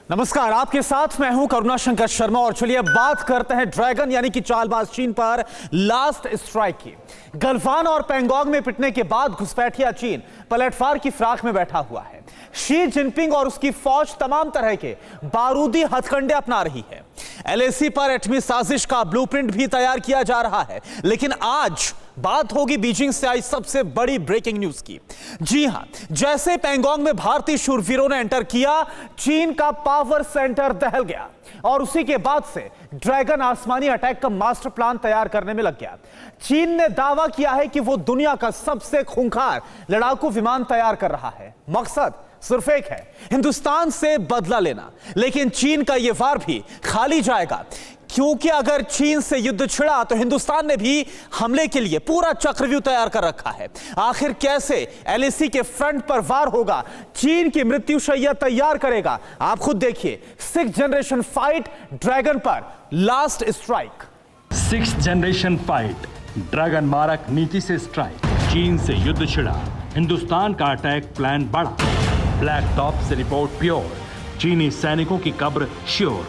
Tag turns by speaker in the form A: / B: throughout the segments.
A: नमस्कार, आपके साथ मैं हूं करुणा शंकर शर्मा और चलिए बात करते हैं ड्रैगन यानी कि चालबाज चीन पर लास्ट स्ट्राइक की। गलवान और पैंगोंग में पिटने के बाद घुसपैठिया चीन पलटवार की फिराक में बैठा हुआ है। शी जिनपिंग और उसकी फौज तमाम तरह के बारूदी हथकंडे अपना रही है। एलएसी पर एटमी साजिश का ब्लूप्रिंट भी तैयार किया जा रहा है। लेकिन आज बात होगी बीजिंग से आई सबसे बड़ी ब्रेकिंग न्यूज की। जी हां, जैसे पैंगोंग में भारतीय शूरवीरों ने एंटर किया, चीन का पावर सेंटर दहल गया और उसी के बाद से ड्रैगन आसमानी अटैक का मास्टर प्लान तैयार करने में लग गया। चीन ने दावा किया है कि वो दुनिया का सबसे खूंखार लड़ाकू विमान तैयार कर रहा है। मकसद सिर्फ एक है, हिंदुस्तान से बदला लेना। लेकिन चीन का यह वार भी खाली जाएगा, क्योंकि अगर चीन से युद्ध छिड़ा तो हिंदुस्तान ने भी हमले के लिए पूरा चक्रव्यूह तैयार कर रखा है। आखिर कैसे एलएसी के फ्रंट पर वार होगा, चीन की मृत्युशैया तैयार करेगा, आप खुद देखिए। 6th जनरेशन फाइट ड्रैगन पर last strike.
B: 6th generation fight dragon मारक नीति से स्ट्राइक। चीन से युद्ध छिड़ा, हिंदुस्तान का अटैक प्लान बढ़ा। ब्लैक टॉप से रिपोर्ट प्योर, चीनी सैनिकों की कब्र श्योर।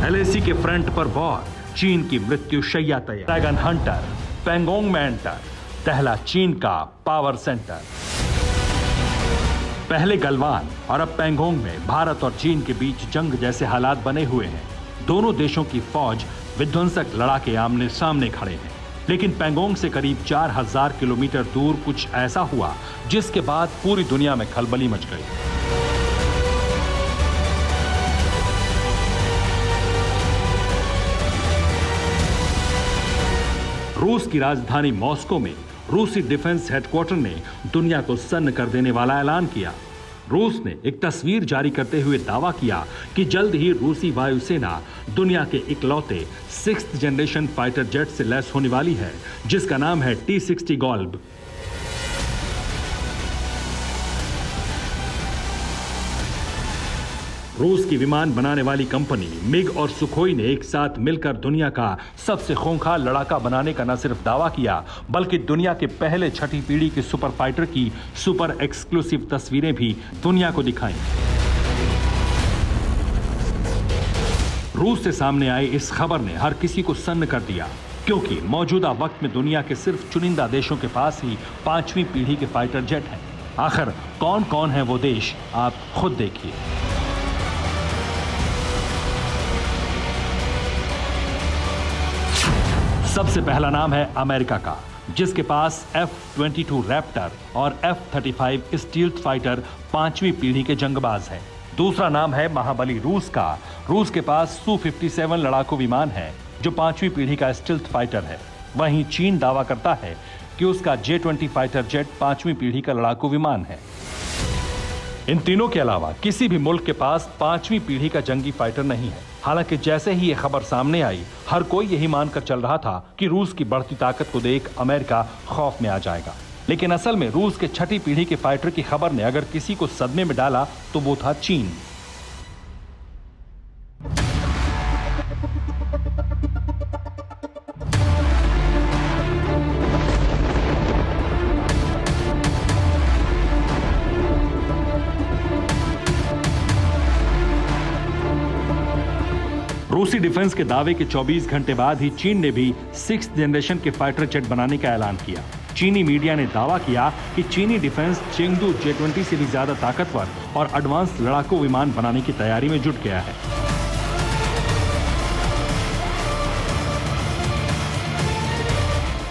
B: एलएसी के फ्रंट पर वॉर, चीन की मृत्यु शैया तैयार। ड्रैगन हंटर पैंगोंग में एंटर, दहला चीन का पावर सेंटर। पहले गलवान और अब पैंगोंग में भारत और चीन के बीच जंग जैसे हालात बने हुए हैं। दोनों देशों की फौज विध्वंसक लड़ाके आमने सामने खड़े हैं। लेकिन पैंगोंग से करीब 4000 किलोमीटर दूर कुछ ऐसा हुआ जिसके बाद पूरी दुनिया में खलबली मच गई। रूस की राजधानी मॉस्को में रूसी डिफेंस हेडक्वार्टर ने दुनिया को सन्न कर देने वाला ऐलान किया। रूस ने एक तस्वीर जारी करते हुए दावा किया कि जल्द ही रूसी वायुसेना दुनिया के इकलौते 6th जनरेशन फाइटर जेट से लैस होने वाली है, जिसका नाम है T-60 गोल्ब। रूस की विमान बनाने वाली कंपनी मिग और सुखोई ने एक साथ मिलकर दुनिया का सबसे खूंखार लड़ाका बनाने का न सिर्फ दावा किया, बल्कि दुनिया के पहले 6ठी पीढ़ी के सुपर फाइटर की सुपर एक्सक्लूसिव तस्वीरें भी दुनिया को दिखाई। रूस से सामने आई इस खबर ने हर किसी को सन्न कर दिया, क्योंकि मौजूदा वक्त में दुनिया के सिर्फ चुनिंदा देशों के पास ही 5वीं पीढ़ी के फाइटर जेट हैं। आखिर कौन कौन है वो देश, आप खुद देखिए। सबसे पहला नाम है अमेरिका का, जिसके पास F-22 रैप्टर और F-35 स्टील्थ फाइटर 5वीं पीढ़ी के जंगबाज हैं। दूसरा नाम है महाबली रूस का। रूस के पास Su-57 लड़ाकू विमान है, जो 5वीं पीढ़ी का स्टील्थ फाइटर है। वहीं चीन दावा करता है कि उसका J-20 फाइटर जेट 5वीं पीढ़ी का लड़ाकू विमान है। इन तीनों के अलावा किसी भी मुल्क के पास 5वीं पीढ़ी का जंगी फाइटर नहीं है। हालांकि जैसे ही ये खबर सामने आई, हर कोई यही मानकर चल रहा था कि रूस की बढ़ती ताकत को देख अमेरिका खौफ में आ जाएगा। लेकिन असल में रूस के 6ठी पीढ़ी के फाइटर की खबर ने अगर किसी को सदमे में डाला तो वो था चीन। रूसी डिफेंस के दावे के 24 घंटे बाद ही चीन ने भी 6th जनरेशन के फाइटर जेट बनाने का ऐलान किया। चीनी मीडिया ने दावा किया कि चीनी डिफेंस चेंगडू J-20 से भी ज्यादा ताकतवर और एडवांस लड़ाकू विमान बनाने की तैयारी में जुट गया है।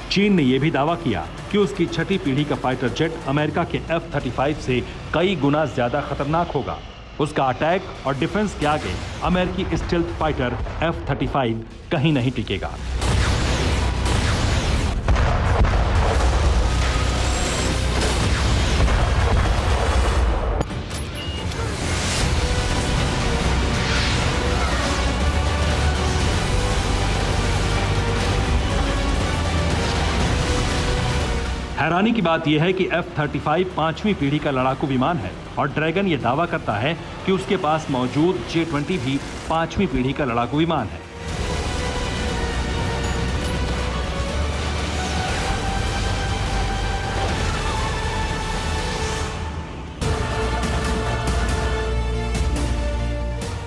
B: चीन ने यह भी दावा किया कि उसकी 6ठी पीढ़ी का फाइटर जेट अमेरिका के F-35 से कई गुना ज्यादा खतरनाक होगा। उसका अटैक और डिफेंस के आगे अमेरिकी स्टील्थ फाइटर F-35 कहीं नहीं टिकेगा। हैरानी की बात यह है कि F-35 5वीं पीढ़ी का लड़ाकू विमान है और ड्रैगन यह दावा करता है कि उसके पास मौजूद J-20 भी 5वीं पीढ़ी का लड़ाकू विमान है।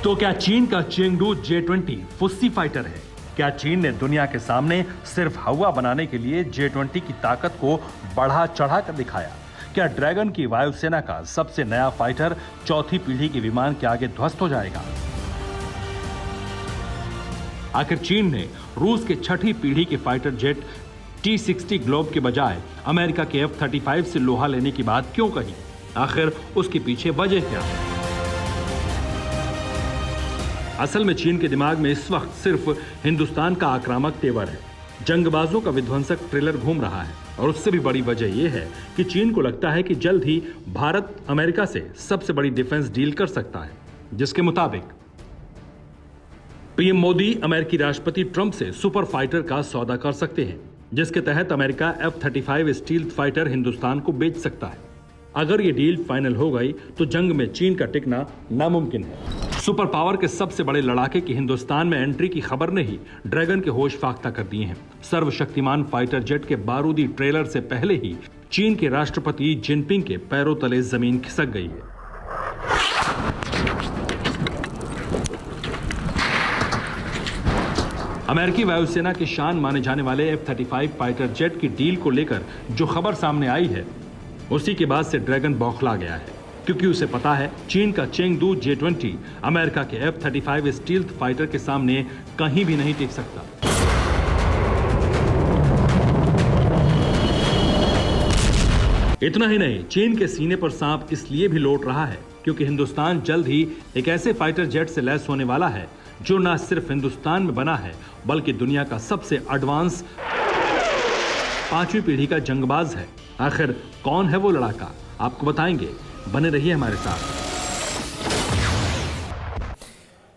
B: तो क्या चीन का चेंगडू J-20 फुस्सी फाइटर है? क्या चीन ने दुनिया के सामने सिर्फ हवा बनाने के लिए J-20 की ताकत को बढ़ा चढ़ा कर दिखाया? क्या ड्रैगन की वायुसेना का सबसे नया फाइटर चौथी पीढ़ी के विमान के आगे ध्वस्त हो जाएगा? आखिर चीन ने रूस के छठी पीढ़ी के फाइटर जेट T-60 ग्लोब के बजाय अमेरिका के F-35 से लोहा लेने की बात क्यों कही? आखिर उसके पीछे वजह क्या है? असल में चीन के दिमाग में इस वक्त सिर्फ हिंदुस्तान का आक्रामक तेवर है। जंगबाजों का विध्वंसक ट्रेलर घूम रहा है और उससे भी बड़ी वजह यह है कि चीन को लगता है कि जल्द ही भारत अमेरिका से सबसे बड़ी डिफेंस डील कर सकता है, जिसके मुताबिक पीएम मोदी अमेरिकी राष्ट्रपति ट्रंप से सुपर फाइटर का सौदा कर सकते हैं, जिसके तहत America F-35 stealth fighter Hindustan को बेच सकता है। अगर यह डील फाइनल हो गई तो जंग में चीन का टिकना नामुमकिन है। सुपर पावर के सबसे बड़े लड़ाके की हिंदुस्तान में एंट्री की खबर ने ही ड्रैगन के होश फाख्ता कर दिए हैं। सर्वशक्तिमान फाइटर जेट के बारूदी ट्रेलर से पहले ही चीन के राष्ट्रपति जिनपिंग के पैरों तले जमीन खिसक गई है। अमेरिकी वायुसेना की शान माने जाने वाले F-35 फाइटर जेट की डील को लेकर जो खबर सामने आई है, उसी के बाद से ड्रैगन बौखला गया है, क्योंकि उसे पता है चीन का चेंगडू J-20 अमेरिका के F-35 स्टील्थ फाइटर के सामने कहीं भी नहीं टिक सकता। इतना ही नहीं, चीन के सीने पर सांप इसलिए भी लौट रहा है क्योंकि हिंदुस्तान जल्द ही एक ऐसे फाइटर जेट से लैस होने वाला है जो न सिर्फ हिंदुस्तान में बना है बल्कि दुनिया का सबसे एडवांस पांचवी पीढ़ी का जंगबाज है। आखिर कौन है वो लड़ाका, आपको बताएंगे, बने रहिए हमारे साथ।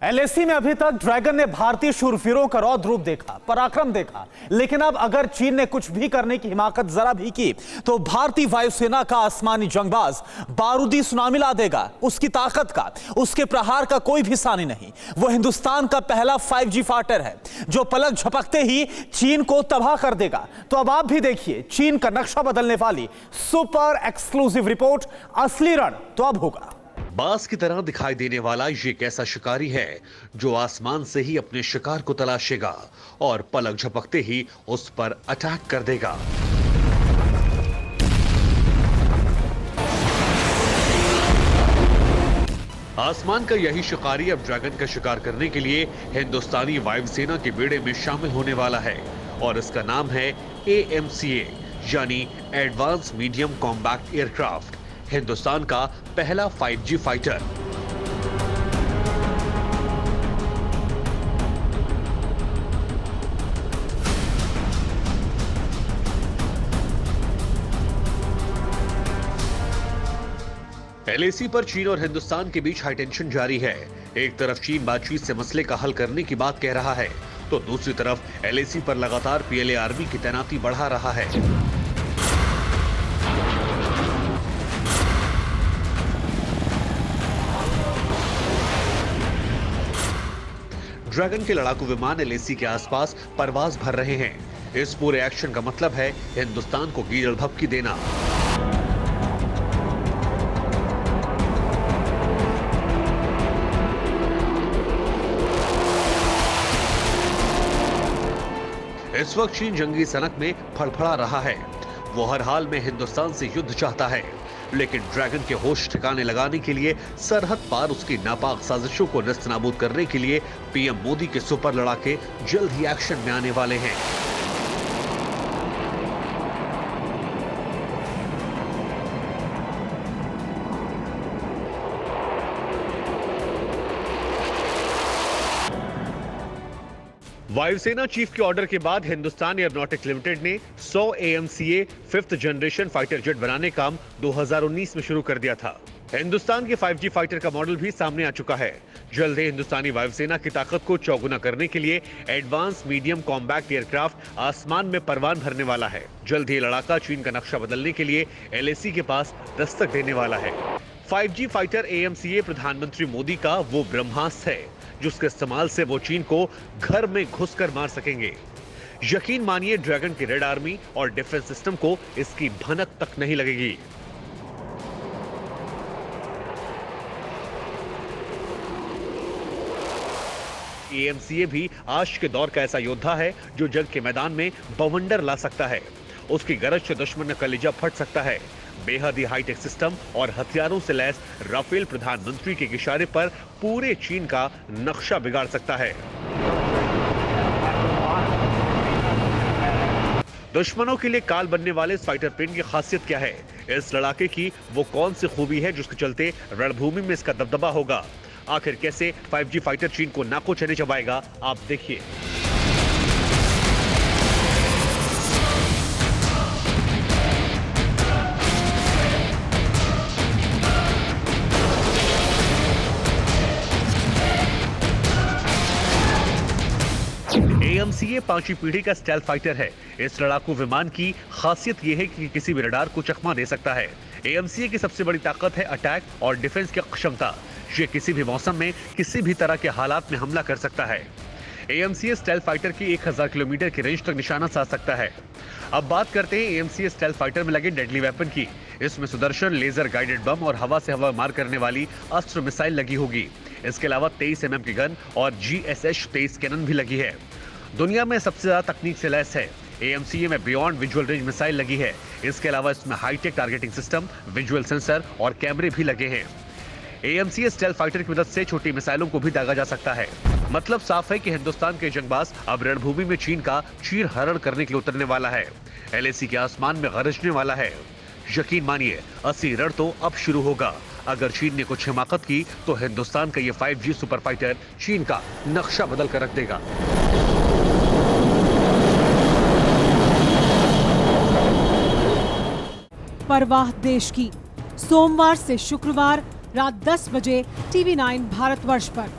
A: LAC में अभी तक ड्रैगन ने भारतीय शूरवीरों का रौद्र रूप देखा, पराक्रम देखा, लेकिन अब अगर चीन ने कुछ भी करने की हिमाकत जरा भी की तो भारतीय वायुसेना का आसमानी जंगबाज बारूदी सुनामी ला देगा। उसकी ताकत का, उसके प्रहार का कोई भी सानी नहीं। वो हिंदुस्तान का पहला 5G फाइटर है जो पलक झपकते ही चीन को तबाह कर देगा। तो अब आप भी देखिए चीन का नक्शा बदलने वाली सुपर एक्सक्लूसिव रिपोर्ट। असली रण तो अब होगा।
C: बाज की तरह दिखाई देने वाला ये एक ऐसा शिकारी है जो आसमान से ही अपने शिकार को तलाशेगा और पलक झपकते ही उस पर अटैक कर देगा। आसमान का यही शिकारी अब ड्रैगन का शिकार करने के लिए हिंदुस्तानी वायुसेना के बेड़े में शामिल होने वाला है और इसका नाम है AMCA यानी advance medium combat aircraft, Hindustan का पहला 5G फाइटर। LAC पर चीन और हिंदुस्तान के बीच हाईटेंशन जारी है। एक तरफ चीन बातचीत से मसले का हल करने की बात कह रहा है तो दूसरी तरफ LAC पर लगातार PLA आर्मी की तैनाती बढ़ा रहा है। ड्रैगन के लड़ाकू विमान LAC के आसपास परवाज भर रहे हैं। इस पूरे एक्शन का मतलब है हिंदुस्तान को कीचड़ भभकी देना। इस वक्त चीन जंगी सनक में फड़फड़ा रहा है। वो हर हाल में हिंदुस्तान से युद्ध चाहता है, लेकिन ड्रैगन के होश ठिकाने लगाने के लिए सरहद पार उसकी नापाक साजिशों को नेस्तनाबूद करने के लिए पीएम मोदी के सुपर लड़ाके जल्द ही एक्शन में आने वाले हैं। वायुसेना चीफ के ऑर्डर के बाद हिंदुस्तान एयरोनॉटिक्स लिमिटेड ने 100 AMCA 5th generation fighter jet बनाने काम 2019 में शुरू कर दिया था। हिंदुस्तान के 5G फाइटर का मॉडल भी सामने आ चुका है। जल्द ही हिंदुस्तानी वायुसेना की ताकत को चौगुना करने के लिए एडवांस मीडियम कॉम्बैक्ट एयरक्राफ्ट आसमान में परवान भरने वाला है। जल्द ही लड़ाका चीन का नक्शा बदलने के लिए LAC के पास दस्तक देने वाला है। 5G फाइटर AMCA प्रधानमंत्री मोदी का वो ब्रह्मास्त्र है जिसके इस्तेमाल से वो चीन को घर में घुसकर मार सकेंगे। यकीन मानिए ड्रैगन की रेड आर्मी और डिफेंस सिस्टम को इसकी भनक तक नहीं लगेगी। AMCA भी आज के दौर का ऐसा योद्धा है जो जंग के मैदान में बवंडर ला सकता है। उसकी गरज से दुश्मन का कलेजा फट सकता है। बेहद ही हाईटेक सिस्टम और हथियारों से लैस राफेल प्रधानमंत्री के इशारे पर पूरे चीन का नक्शा बिगाड़ सकता है। दुश्मनों के लिए काल बनने वाले इस फाइटर प्लेन की खासियत क्या है? इस लड़ाके की वो कौन सी खूबी है जिसके चलते रणभूमि में इसका दबदबा होगा? आखिर कैसे 5G फाइटर चीन को नाकों चने चबाएगा, आप देखिए। AMCA 5वीं पीढ़ी का स्टेल्थ फाइटर है। इस लड़ाकू विमान की खासियत यह है कि किसी भी रडार को चकमा दे सकता है। AMCA की सबसे बड़ी ताकत है अटैक और डिफेंस की क्षमता। ये किसी भी मौसम में किसी भी तरह के हालात में हमला कर सकता है। AMCA स्टेल्थ फाइटर की 1000 किलोमीटर की रेंज तक निशाना साध सकता है। अब बात करते हैं AMCA स्टेल्थ फाइटर में लगे डेडली वेपन की। इसमें सुदर्शन लेजर गाइडेड बम और हवा से हवा मार करने वाली अस्त्र मिसाइल लगी होगी। इसके अलावा 23 mm की गन और GSH-23 कैनन भी लगी है। दुनिया में सबसे ज्यादा तकनीक से लैस है। AMCA में बियॉन्ड विजुअल रेंज मिसाइल लगी है। इसके अलावा इसमें hi-tech targeting system, visual sensor और कैमरे भी लगे हैं। AMCA स्टेल्थ फाइटर की मदद से छोटी मिसाइलों को भी दागा जा सकता है। मतलब साफ है कि हिंदुस्तान के जंगबाज अब रणभूमि में चीन का चीर हरण करने के लिए उतरने वाला है। LAC के आसमान में गरजने वाला है। यकीन मानिए, असली रण तो अब शुरू होगा। अगर चीन ने कुछ हिमाकत की तो हिंदुस्तान का ये 5G सुपर फाइटर चीन का नक्शा बदल कर रख देगा।
D: परवाह देश की, सोमवार से शुक्रवार रात 10 बजे TV9 भारतवर्ष पर।